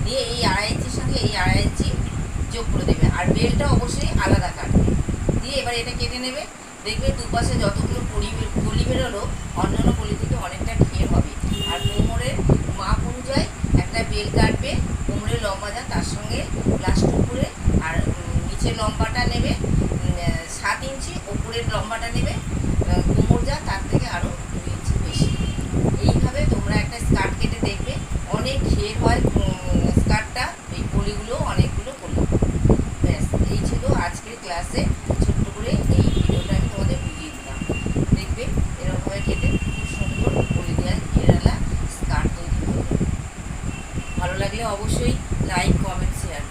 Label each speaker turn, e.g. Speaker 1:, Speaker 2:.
Speaker 1: দিয়ে এই 2.5 ইঞ্চির সঙ্গে এই 2.5 ইঞ্চি যোগ করে দেবে। আর বেলটা অবশ্যই আলাদা কাটবে। দিয়ে এবার এটা কেটে নেবে। দেখবে দুপাশে যতগুলো কলি বেরোলো অন্যান্য কলি থেকে অনেকটা ঘের হবে। আর কোমরের মাপ অনুযায়ী একটা বেল কাটবে, কোমরের লম্বা যা তার সঙ্গে প্লাস্টিক করে। আর নিচের লম্বাটা নেবে 7 ইঞ্চি, ওপরের লম্বাটা নেবে কোমর যা তার থেকে আরও 2 ইঞ্চি বেশি। এইভাবে তোমরা একটা স্কার্ট কেটে দেখবে, অনেক ঘের হয় স্কার্টটা, এই কলিগুলো অনেকগুলো কলি। ব্যাস, এই ছিল আজকের ক্লাসে ছোট্ট করে এই ভিডিওটা আমি তোমাদের বুঝিয়ে দিলাম। দেখবে এরকমভাবে কেটে খুব সুন্দর কলি দেওয়া ঘেরালা স্কার্ট তৈরি হবে। ভালো লাগলে অবশ্যই লাইক, কমেন্ট, শেয়ার।